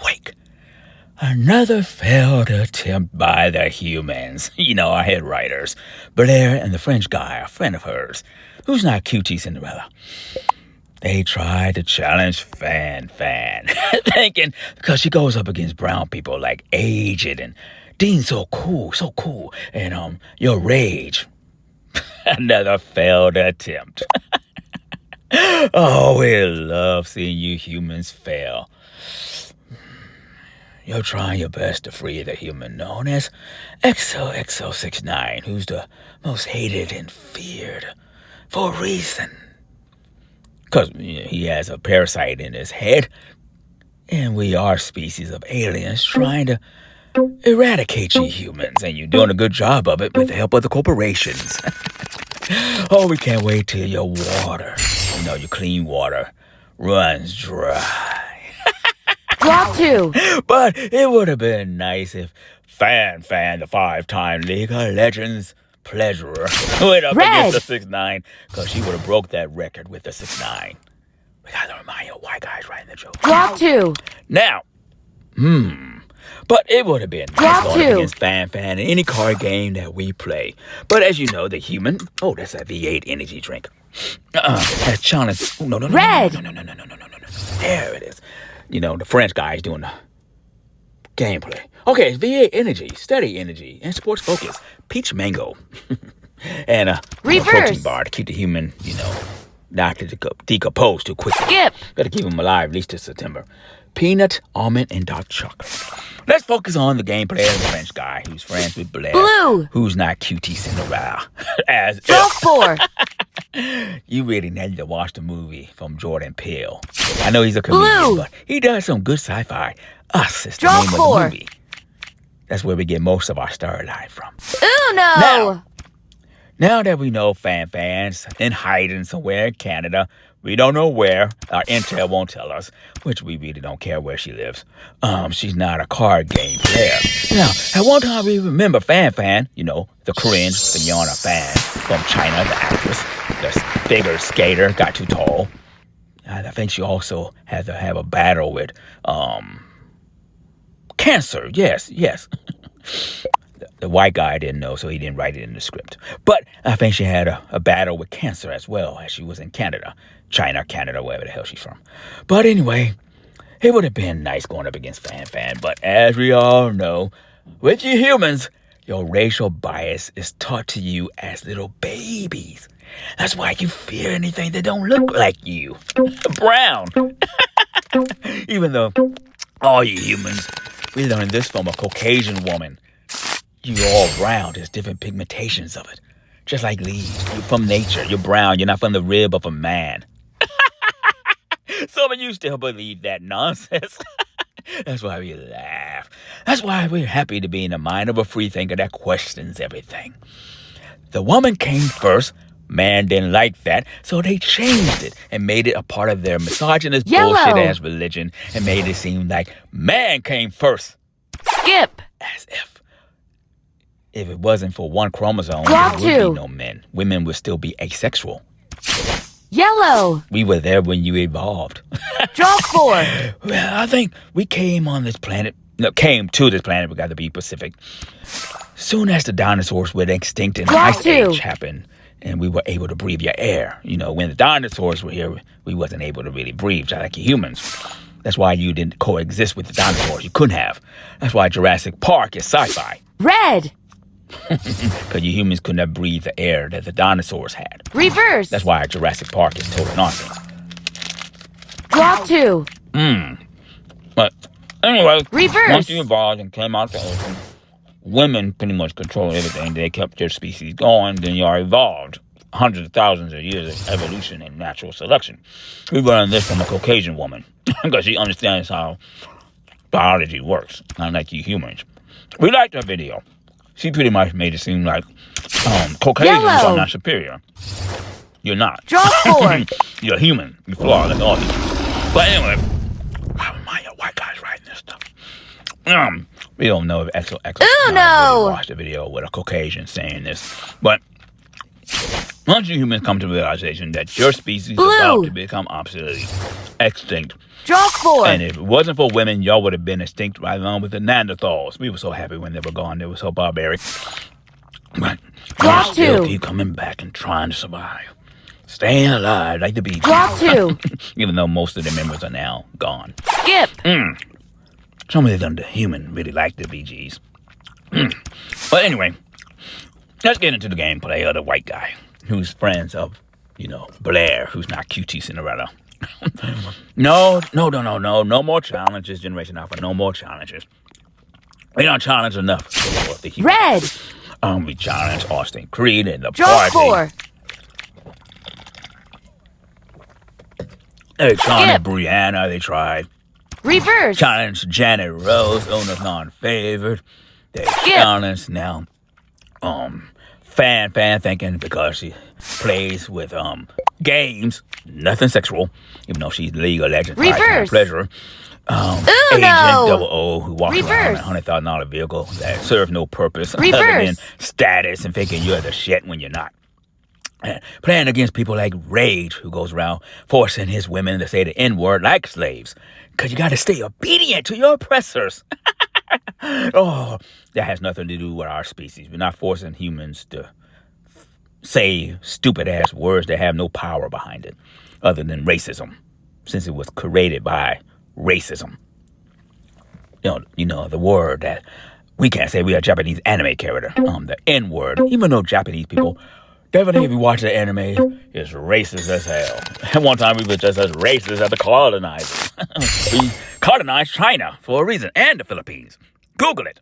Wake. Another failed attempt by the humans. Our head writers. Blair and the French guy, a friend of hers, who's not QT Cinderella. They tried to challenge Fan, thinking because she goes up against brown people like Aged and Dean so cool, and your Rage. Another failed attempt. Oh, we love seeing you humans fail. You're trying your best to free the human known as XOXO69, who's the most hated and feared for a reason. Because he has a parasite in his head, and we are species of aliens trying to eradicate you humans, and you're doing a good job of it with the help of the corporations. Oh, we can't wait till your water, your clean water, runs dry. Drop 2. But it would have been nice if Fan, the 5-time League of Legends pleasurer, went up against the 6'9", because she would have broke that record with the 6'9". We gotta remind you, white guys writing the joke. Drop 2. Now, but it would have been nice going up against Fan in any card game that we play. But as you know, the human, that's a V8 energy drink. That's China's. No. Red. No. There it is. The French guy's doing the gameplay. Okay, it's V8 energy, steady energy, and sports focus. Peach mango. And a protein bar to keep the human, not to decompose too quickly. Skip. Better keep him alive at least till September. Peanut, almond, and dark chocolate. Let's focus on the gameplay of the French guy who's friends with Blair. Blue. Who's not QT Cinderella. As Drop 4. You really need to watch the movie from Jordan Peele. I know he's a comedian, but he does some good sci-fi. Us is the name of the movie. That's where we get most of our storyline from. Uno. Now that we know Fan's in hiding somewhere in Canada, we don't know where. Our intel won't tell us, which we really don't care where she lives. She's not a card game player. Now, at one time we remember Fan, the Korean Fiona Fan from China, the actress, the figure skater, got too tall. I think she also had to have a battle with cancer. Yes. The white guy didn't know, so he didn't write it in the script. But I think she had a battle with cancer as well, as she was in Canada. China, Canada, wherever the hell she's from. But anyway, it would have been nice going up against Fan. But as we all know, with you humans, your racial bias is taught to you as little babies. That's why you fear anything that don't look like you. Brown. Even though all you humans, we learned this from a Caucasian woman. You're all brown. There's different pigmentations of it. Just like leaves. You're from nature. You're brown. You're not from the rib of a man. Some of you still believe that nonsense. That's why we laugh. That's why we're happy to be in the mind of a free thinker that questions everything. The woman came first. Man didn't like that, so they changed it and made it a part of their misogynist bullshit-ass religion and made it seem like man came first. Skip. As if it wasn't for one chromosome, there would be no men. Women would still be asexual. Yellow. We were there when you evolved. Drop 4. Well, I think we came to this planet, we got to be Pacific. Soon as the dinosaurs went extinct and the Ice Age happened, and we were able to breathe your air. When the dinosaurs were here, we wasn't able to really breathe, just like humans. That's why you didn't coexist with the dinosaurs. You couldn't have. That's why Jurassic Park is sci-fi. Red. Because you humans couldn't have breathed the air that the dinosaurs had. Reverse. That's why Jurassic Park is total nonsense. Drop 2. But anyway, Reverse. Once you evolved and came out the ocean, women pretty much control everything. They kept their species going, then you are evolved. Hundreds of thousands of years of evolution and natural selection. We learned this from a Caucasian woman because she understands how biology works, unlike you humans. We liked her video. She pretty much made it seem like Caucasians are not superior. You're not. Drop 4. You're human. You're flawed like all humans. But anyway, I remind you, white guys writing this stuff. We don't know if XOXO really watched the video with a Caucasian saying this. But Once you humans come to the realization that your species is Blue. about to become obsolete, extinct, Draw 4. and if it wasn't for women, y'all would have been extinct right along with the Neanderthals. We were so happy when they were gone. They were so barbaric. But Draw y'all still 2. keep coming back and trying to survive. Staying alive like the Bee Gees. Draw 2. Even though most of the members are now gone. Skip. Some of the human really like the Bee Gees. But anyway, let's get into the gameplay of the white guy who's friends of, Blair, who's not QT Cinderella. No more challenges, Generation Alpha. No more challenges. We don't challenge enough. Red. We challenge Austin Creed and the Draw party. 4. They challenged Skip. Brianna. They tried. Reverse. Challenge Janet Rose, Una's non-favorite. They challenge now. Fan thinking because she plays with games, nothing sexual, even though she's League of Legends. Reverse. Pleasure. Agent no. 00 who walks around in a $100,000 vehicle that serves no purpose other than status and thinking you're the shit when you're not. Playing against people like Rage, who goes around forcing his women to say the N-word like slaves. Because you got to stay obedient to your oppressors. Oh, that has nothing to do with our species. We're not forcing humans to say stupid-ass words that have no power behind it, other than racism, since it was created by racism. The word that we can't say. We are a Japanese anime character, the N-word, even though Japanese people... Definitely, if you watch the anime, it's racist as hell. And one time we were just as racist as the colonizers. We colonized China for a reason, and the Philippines. Google it.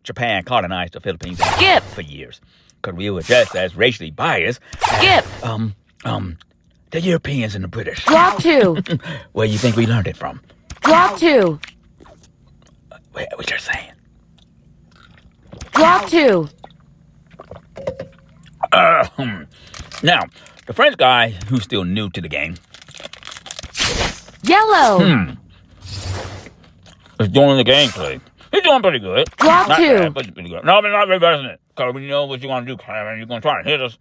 Japan colonized the Philippines for years. Because we were just as racially biased as, the Europeans and the British. Draw 2. Where you think we learned it from? Draw 2. What you're saying? Draw 2. Now, the French guy who's still new to the game Yellow. is doing the gameplay. He's doing pretty good. Draw Not 2. bad, but pretty good. No, we're not reversing it. Because we know what you want to do, Karen. You're going to try and hit us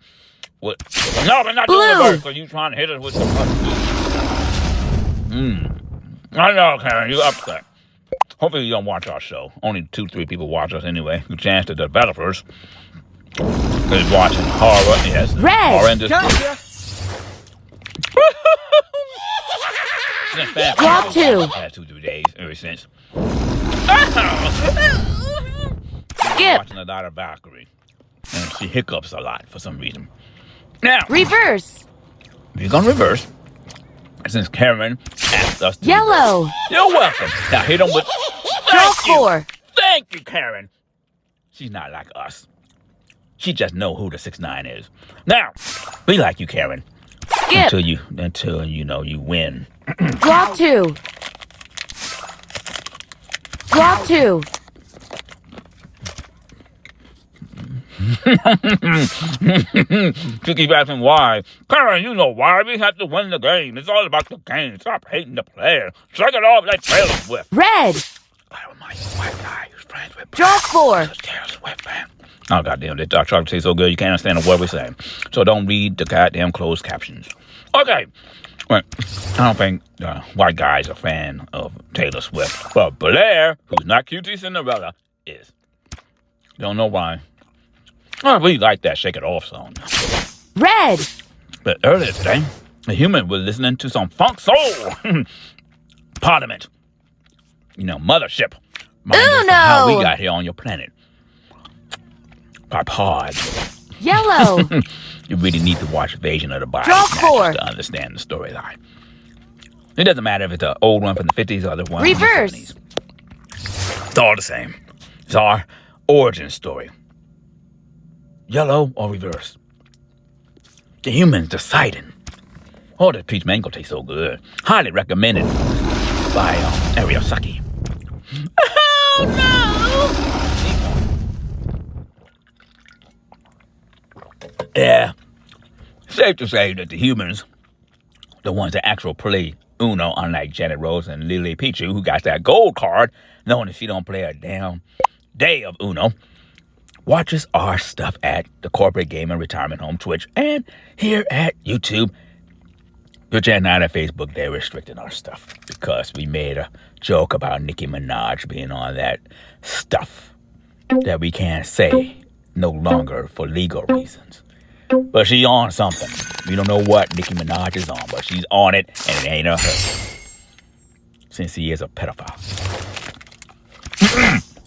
with... No, we're not doing reverse because you're trying to hit us with the... I know, Karen. You're upset. Hopefully you don't watch our show. Only 2-3 people watch us anyway. Good chance the developers is watching horror. Yes. Red. Horrendous. Draw 2. Past 2-3 days ever since. Skip. Watching a lot of Valkyrie. And she hiccups a lot for some reason. Now, Reverse. if you're going to reverse, since Karen asked us to Yellow. reverse, you're welcome. Now hit them with... Draw Thank you. 4. Thank you, Karen. She's not like us. She just know who the 6'9" is. Now, we like you, Karen. Skip. Until you win. Draw 2. Draw 2. She keep asking why. Karen, you know why. We have to win the game. It's all about the game. Stop hating the player. Shake it off like Taylor Swift. Red. I remind you, white guy who's friends with Draw 4. Taylor Swift, man. Oh, goddamn. They try to say so good you can't understand a word we're saying. So don't read the goddamn closed captions. Okay. Well, I don't think white guy's a fan of Taylor Swift. But Blair, who's not QT Cinderella, is. Don't know why. I really like that Shake It Off song. Red. But earlier today, a human was listening to some funk soul. Parliament. Mothership. Uno. How we got here on your planet. By pods. Yellow. You really need to watch Invasion of the Body Draw Snatchers 4. to understand the storyline. It doesn't matter if it's an old one from the 50s or the one Reverse. from the 70s. It's all the same. It's our origin story. Yellow or reverse. The humans deciding. Oh, the peach mango tastes so good. Highly recommended by Ariosaki. Oh, no! Yeah. Safe to say that the humans, the ones that actually play Uno, unlike Janet Rose and Lily Pichu, who got that gold card, knowing if she don't play a damn day of Uno, watches our stuff at the Corporate Gamer Retirement Home Twitch and here at YouTube. Twitch and not at Facebook, they're restricting our stuff because we made a joke about Nicki Minaj being on that stuff that we can't say no longer for legal reasons. But she's on something. We don't know what Nicki Minaj is on, but she's on it, and it ain't her husband. Since he is a pedophile.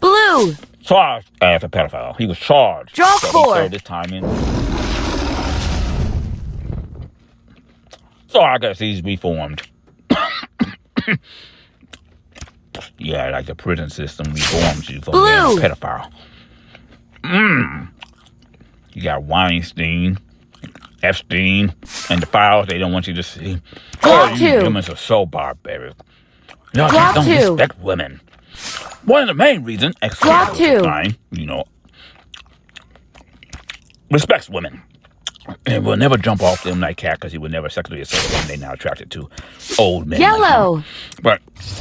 Blue. Charged as a pedophile. He was charged. Draw So he 4. served his time in. So I guess he's reformed. Yeah, like the prison system reforms you for being a pedophile. You got Weinstein, Epstein, and the files they don't want you to see. Draw You 2. humans are so barbaric. Y'all Draw just don't 2. respect women. One of the main reasons, Draw 2. Respects women. And will never jump off them like cat because he would never sexually assault them. They're now attracted to old men. Yellow. Like but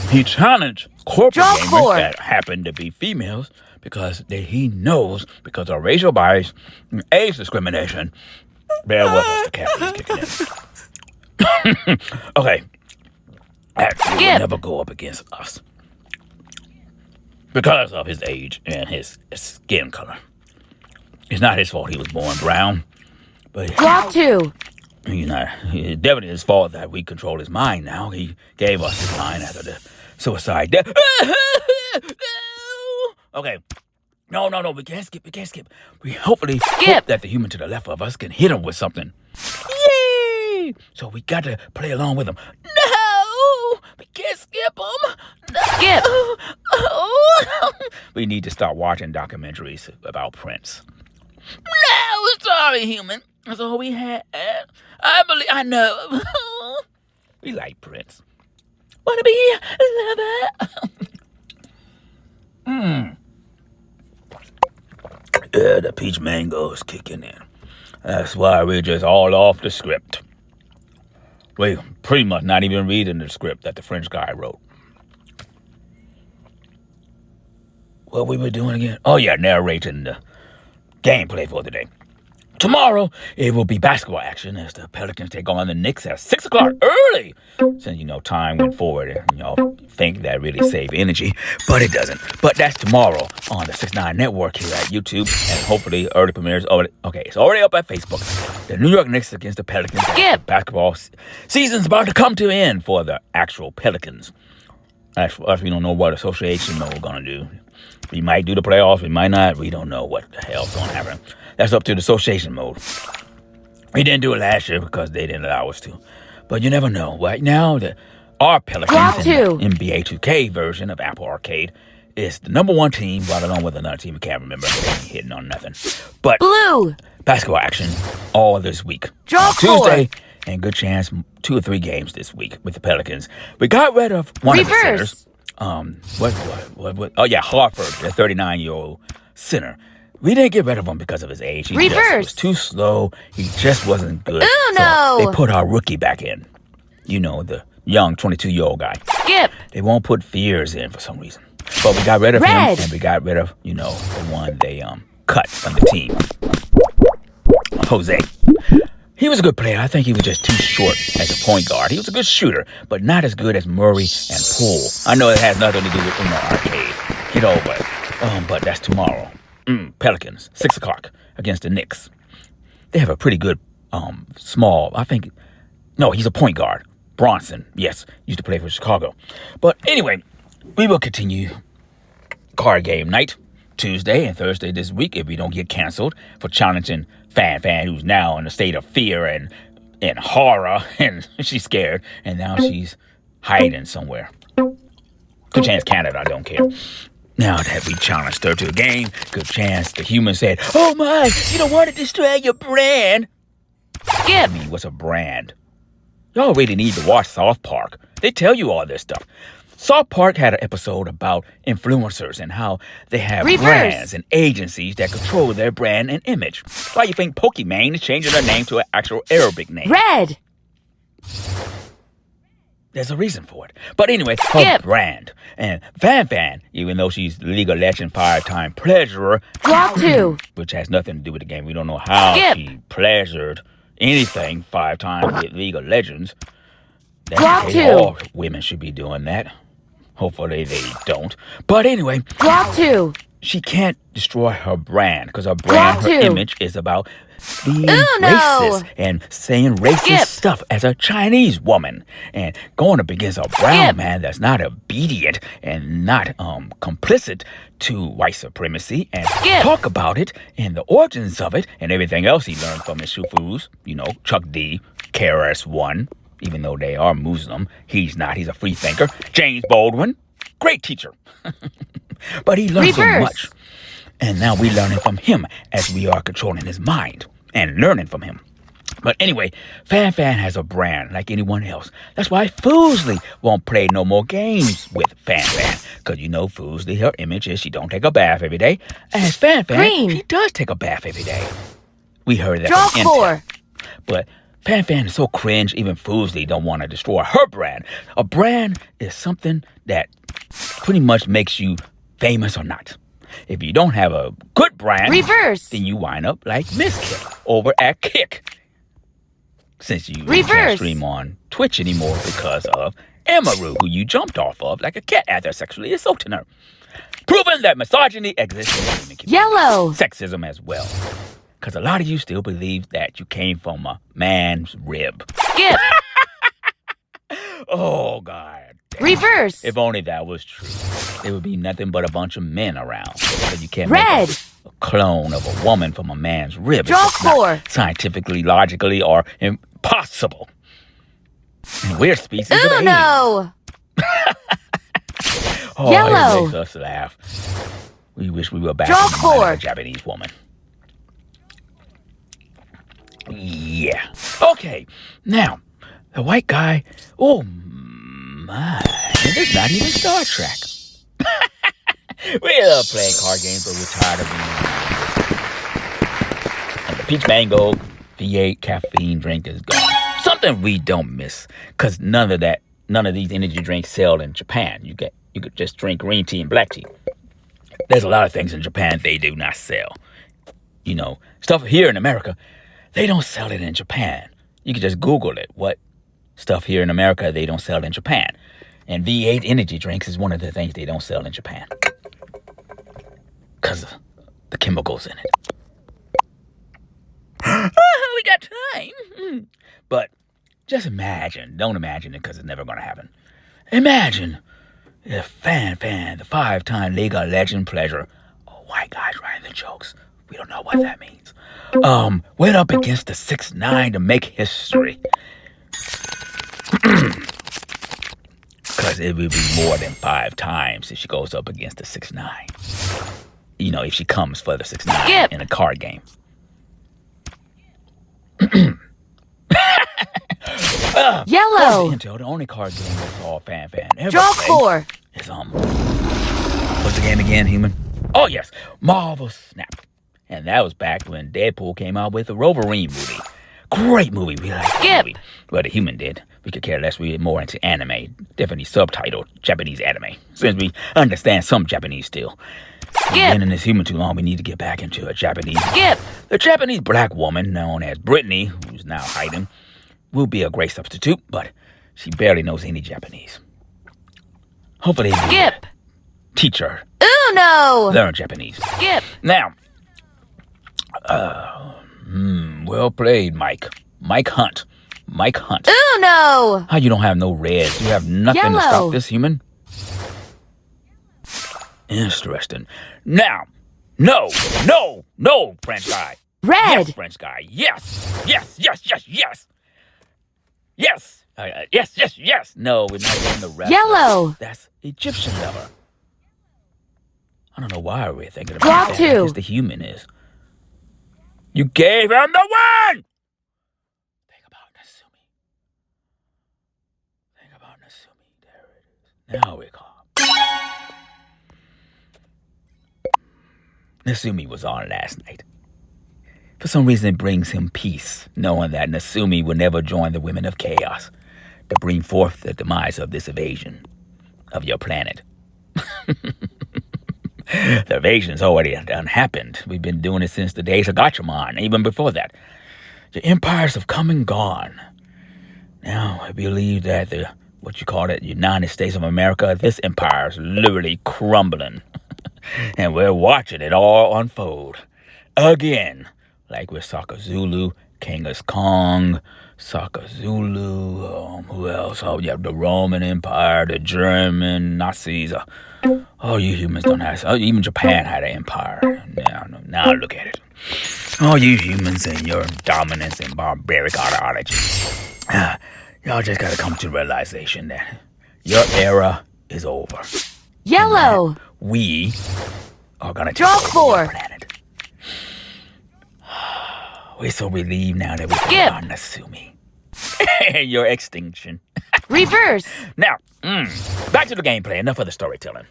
he challenged corporate Draw gamers 4. that happen to be females because he knows because of racial bias and age discrimination. Bear with us, the cat is kicking in. Okay. Actually, he will never go up against us because of his age and his skin color. It's not his fault he was born brown. But Draw 2. It's definitely his fault that we control his mind now. He gave us his mind after the suicide death. Okay. No, we can't skip. We hopefully hope that the human to the left of us can hit him with something. Yay! So we got to play along with him. No! We can't skip him. No. Skip. We need to start watching documentaries about Prince. No, sorry, human. That's all we had. I know. We like Prince. Wanna be a lover? Yeah, the peach mango is kicking in. That's why we're just all off the script. We're pretty much not even reading the script that the French guy wrote. What we were doing again? Oh yeah, narrating the gameplay for today. Tomorrow, it will be basketball action as the Pelicans take on the Knicks at 6 o'clock early. Since, time went forward and y'all think that really saved energy, but it doesn't. But that's tomorrow on the 6ix9ine Network here at YouTube, and hopefully early premieres. It's already up at Facebook. The New York Knicks against the Pelicans. Basketball season's about to come to an end for the actual Pelicans. As we don't know what association mode we're going to do. We might do the playoffs, we might not. We don't know what the hell's going to happen. That's up to the association mode. We didn't do it last year because they didn't allow us to. But you never know. Right now, our Pelicans in the NBA 2K version of Apple Arcade is the number 1 team, right along with another team I can't remember. They ain't hitting on nothing. But Blue. Basketball action all this week. Draw 4. Tuesday, and good chance 2 or 3 games this week with the Pelicans. We got rid of one of the centers. What? Oh, yeah, Hartford, the 39-year-old center. We didn't get rid of him because of his age. He just was too slow. He just wasn't good. So they put our rookie back in. The young 22-year-old guy. Skip. They won't put Fears in for some reason. But we got rid of him, and we got rid of, the one they cut from the team. Jose. He was a good player. I think he was just too short as a point guard. He was a good shooter, but not as good as Murray and Poole. I know it has nothing to do with Arcade. Get over it. But that's tomorrow. Pelicans, 6 o'clock against the Knicks. They have a pretty good small, he's a point guard. Bronson, yes, used to play for Chicago. But anyway, we will continue card game night Tuesday and Thursday this week if we don't get canceled for challenging Fan who's now in a state of fear and horror, and she's scared, and now she's hiding somewhere. Good chance Canada don't care. Now that we challenged her to a game, good chance the human said, "Oh my, you don't want to destroy your brand." Skip. What's a brand? Y'all really need to watch South Park. They tell you all this stuff. South Park had an episode about influencers and how they have brands and agencies that control their brand and image. Why you think Pokemon is changing their name to an actual Arabic name? Red. There's a reason for it. But anyway, her Skip. brand. And Fan Fan, even though she's League of Legends 5-time pleasurer, Drop 2. which has nothing to do with the game. We don't know how Skip. she pleasured anything 5 times with League of Legends. That's Drop okay. 2. All women should be doing that. Hopefully they don't. But anyway, Drop 2. she can't destroy her brand because her brand, her 2. image is about being no. racist and saying racist Skip. stuff as a Chinese woman and going up against a brown Skip. man that's not obedient and not complicit to white supremacy and Skip. talk about it and the origins of it and everything else he learned from his shufus, Chuck D, KRS-One, even though they are Muslim, he's not. He's a free thinker. James Baldwin, great teacher. But he learned so Reverse. much. And now we're learning from him as we are controlling his mind and learning from him. But anyway, Fan Fan has a brand like anyone else. That's why Foozly won't play no more games with Fan Fan. Because Foozly, her image is she don't take a bath every day. As Fan Fan, Green. she does take a bath every day. We heard that Drop from 4. Intel. But Fan Fan is so cringe, even Foozly don't want to destroy her brand. A brand is something that pretty much makes you famous or not. If you don't have a good brand, Reverse. then you wind up like Miss Kick over at Kick. Since you can't Reverse. stream on Twitch anymore because of Amaru, who you jumped off of like a cat after sexually assaulting her. Proving that misogyny exists in the human community. Yellow. Sexism as well. Because a lot of you still believe that you came from a man's rib. Skip. Oh, God. Reverse. If only that was true. There would be nothing but a bunch of men around. So you can't Red. make a clone of a woman from a man's rib. It's Draw just not 4. scientifically, logically, or impossible. And we're species of aliens. No. Oh, Yellow. It makes us laugh. We wish we were back Draw in the mind of 4. a Japanese woman. Yeah. Okay. Now, the white guy. Oh my! And it's not even Star Trek. We love playing card games, but we're tired of being. And the peach mango V8 caffeine drink is gone. Something we don't miss, cause none of these energy drinks sell in Japan. You could just drink green tea and black tea. There's a lot of things in Japan they do not sell. Stuff here in America, they don't sell it in Japan. You can just Google it. What stuff here in America they don't sell in Japan. And V8 energy drinks is one of the things they don't sell in Japan. Because of the chemicals in it. We got time. But just imagine. Don't imagine it because it's never going to happen. Imagine if Fan Fan, the 5-time League of Legends pleasure, white guys writing the jokes. We don't know what that means. Went up against the 6'9" to make history. Because it would be more than 5 times if she goes up against the 6'9". If she comes for the 6'9" Skip. in a card game. Yellow. Intel, the only card game that's all Fan Fan ever Draw played 4. is what's the game again, human? Oh yes, Marvel Snap. And that was back when Deadpool came out with the Wolverine movie. Great movie. We liked that Skip. movie. Well, the human did. We could care less. We were more into anime. Definitely subtitled Japanese anime. Since we understand some Japanese still. We've Skip. been in this human too long, we need to get back into a Japanese. Skip. The Japanese black woman, known as Brittany, who's now hiding, will be a great substitute, but she barely knows any Japanese. Hopefully, we Skip. teach her, Uno. learn Japanese. Skip. Now, well played, Mike. Mike Hunt. Mike Hunt. Uno. How you don't have no reds? You have nothing to Yellow. stop this human? Interesting. Now, no, French guy. Red. Yes, French guy. Yes. Yes. No, we're not doing the rest. Yellow. That's Egyptian lover. I don't know why we're thinking Draw about that. 2. I guess the human is. You gave him the win! Think about Nasumi. There it is. Now we're calm. Nasumi was on last night. For some reason, it brings him peace, knowing that Nasumi will never join the Women of Chaos. to bring forth the demise of this invasion of your planet. The invasion's already done happened. We've been doing it since the days of Gatchaman, even before that. The empires have come and gone. Now, I believe that the United States of America, this empire is literally crumbling. And we're watching it all unfold. Again. Like with Saka Zulu, Genghis Khan, Saka Zulu, who else? Oh, you have the Roman Empire, the German, Nazis. Oh, you humans don't have... Oh, even Japan had an empire. Now look at it. Oh, you humans and your dominance and barbaric ideology. Y'all just gotta come to the realization that your era is over. Yellow. We are gonna take Draw over 4. the planet. We're so relieved now that we Skip. can Natsumi. Your extinction. Reverse. Now, back to the gameplay. Enough of the storytelling.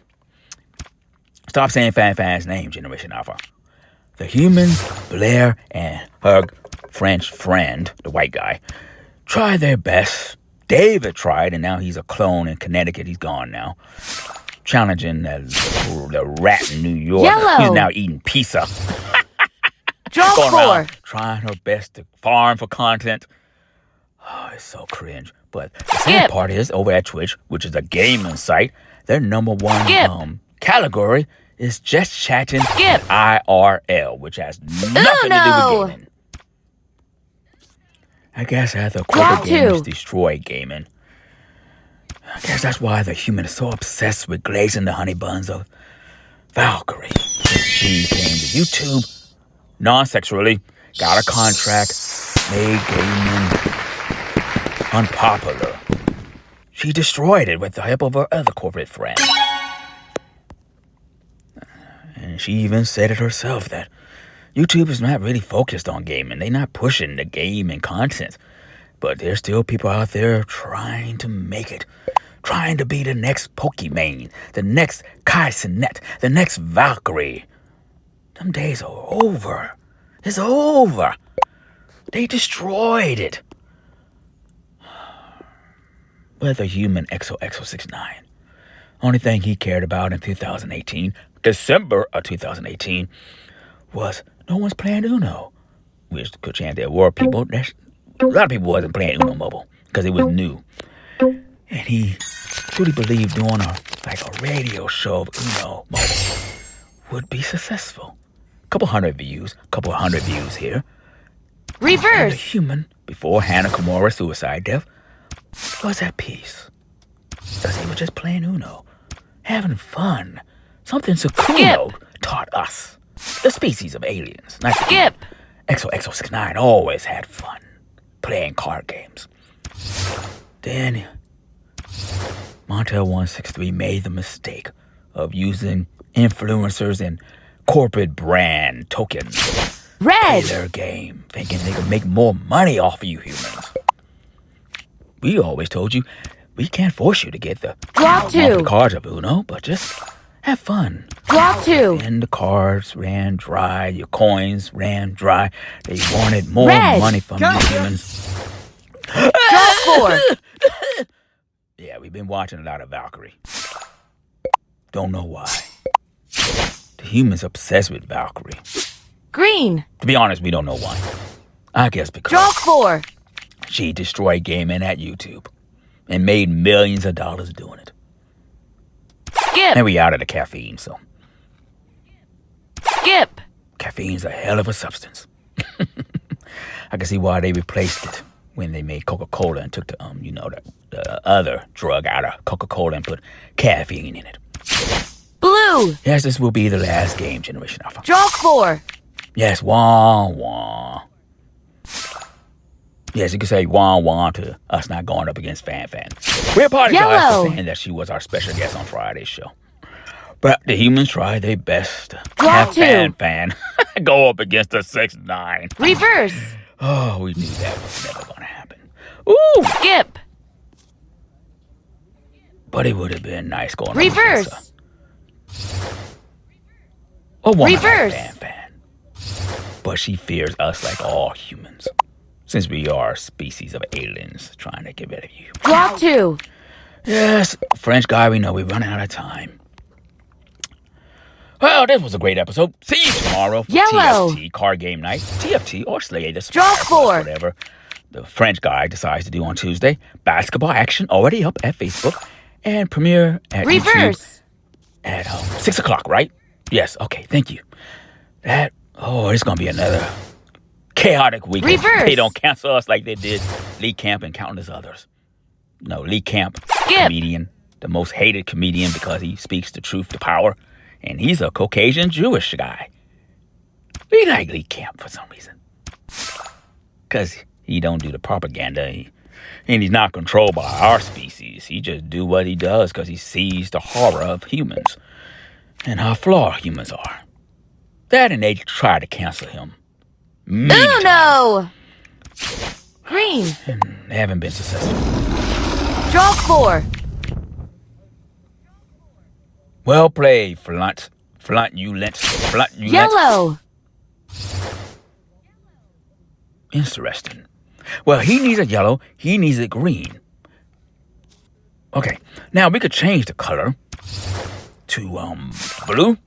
Stop saying Fan's name, Generation Alpha. The humans, Blair, and her French friend, the white guy, tried their best. David tried, and now he's a clone in Connecticut. He's gone now. Challenging the rat in New York. Yellow. He's now eating pizza. Draw Going 4. around trying her best to farm for content. Oh, it's so cringe. But the sad part is, over at Twitch, which is a gaming site, their number one category is just chatting IRL, which has nothing to do with gaming. I guess after corporate gamers destroy gaming, I guess that's why the human is so obsessed with glazing the honey buns of Valkyrie. Since she came to YouTube non-sexually, got a contract, made gaming unpopular. She destroyed it with the help of her other corporate friend. And she even said it herself that YouTube is not really focused on gaming. They're not pushing the gaming content. But there's still people out there trying to make it. Trying to be the next Pokimane, the next Kai Cenat, the next Valkyrie. Them days are over. It's over. They destroyed it. But the human XOXO69, only thing he cared about in 2018, December of 2018, was no one's playing Uno. Which could chance there were people. A lot of people wasn't playing Uno Mobile because it was new. And he truly believed doing a radio show of Uno Mobile would be successful. Couple hundred views here. Reverse. And the human, before Hannah Kimura's suicide death, was at peace. Because he was just playing Uno, having fun. Something Sakuno taught us. The species of aliens. Not Skip. XOXO69 always had fun playing card games. Then Montel163 made the mistake of using influencers and corporate brand tokens. Red. Play their game, thinking they could make more money off of you humans. We always told you we can't force you to get the monthly cards of Uno, but just have fun. Draw 2. And the cards ran dry, your coins ran dry. They wanted more money from you humans. Draw 4. Yeah, we've been watching a lot of Valkyrie. Don't know why. The humans obsessed with Valkyrie. Green. To be honest, we don't know why. I guess because Draw 4. she destroyed gaming at YouTube and made millions of dollars doing it. Skip. And we out of the caffeine, so. Skip. Caffeine's a hell of a substance. I can see why they replaced it when they made Coca-Cola and took the other drug out of Coca-Cola and put caffeine in it. Blue. Yes, this will be the last game, Generation Alpha. Draw 4. Yes, wah, wah. Yes, you can say wah, wah to us not going up against Fan. We apologize for saying that she was our special guest on Friday's show. But the humans tried their best to have Fan go up against the 6'9". Reverse. Oh, we knew that was never going to happen. Ooh! Skip. But it would have been nice going Reverse. up against a woman Reverse. like Fan. But she fears us like all humans. since we are a species of aliens trying to get rid of you. Drop 2. Yes, French guy, we know we're running out of time. Well, this was a great episode. See you tomorrow for Yellow. TFT, card game night, TFT, or Slay the Draw Spire, 4. whatever the French guy decides to do on Tuesday. Basketball action already up at Facebook and premiere at YouTube Reverse. at 6 o'clock, right? Yes, okay, thank you. It's going to be another chaotic week. Reverse. They don't cancel us like they did Lee Camp and countless others. No, Lee Camp, Skip. comedian, the most hated comedian because he speaks the truth to power. And he's a Caucasian Jewish guy. We like Lee Camp for some reason. Because he don't do the propaganda. And he's not controlled by our species. He just do what he does because he sees the horror of humans. And how flawed humans are. That and they try to cancel him. Uno. Green. And they haven't been successful. Draw 4. Well played, Flunt. Flunt, you lent. Flunt, you lent. Yellow. Interesting. Well, he needs a yellow. He needs a green. Okay. Now, we could change the color to, blue.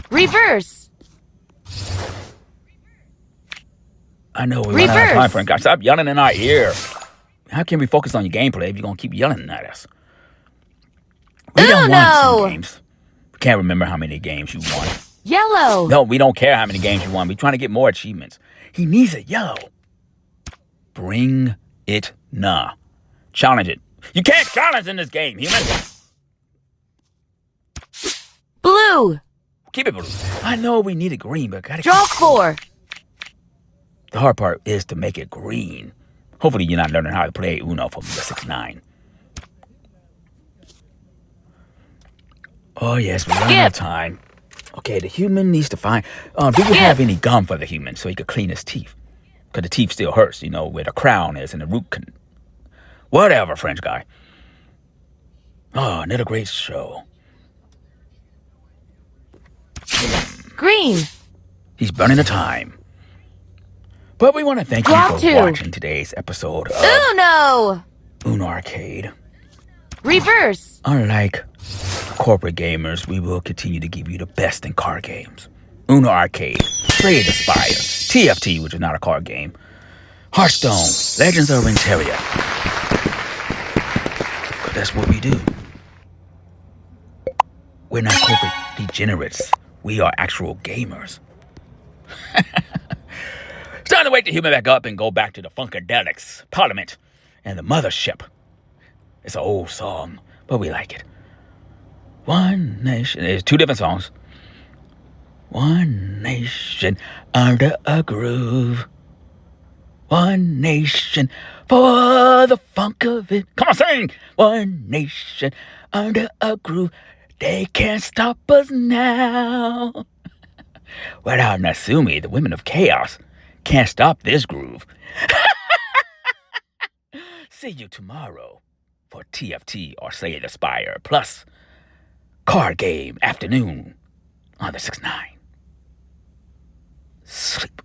Reverse. I know we run out of time, Reverse. Frank. Stop yelling in our ear. How can we focus on your gameplay if you're going to keep yelling at us? We don't want some games. We can't remember how many games you won. Yellow. No, we don't care how many games you won. We're trying to get more achievements. He needs a yellow. Bring it nah. Challenge it. You can't challenge in this game, human. Blue. Keep it blue. I know we need it green, but gotta Draw keep it 4. The hard part is to make it green. Hopefully you're not learning how to play Uno from the 6-9. Oh, yes, we're running out of time. Okay, the human needs to find... do you have any gum for the human so he could clean his teeth? Because the teeth still hurts, where the crown is and the root can... Whatever, French guy. Oh, another great show. Green. He's burning the time. But we want to thank you Draw for 2. watching today's episode of Uno. Uno Arcade. Reverse. Unlike corporate gamers, we will continue to give you the best in card games. Uno Arcade, Slay the Spire, TFT, which is not a card game, Hearthstone, Legends of Runeterra. But that's what we do. We're not corporate degenerates. We are actual gamers. It's time to wake the human back up and go back to the Funkadelics, Parliament, and the Mothership. It's an old song, but we like it. One nation. There's 2 different songs. One nation under a groove. One nation for the funk of it. Come on, sing! One nation under a groove. They can't stop us now. Without Nasumi, the women of chaos can't stop this groove. See you tomorrow for TFT or Slay the Spire plus card game afternoon on the 6-9. Sleep.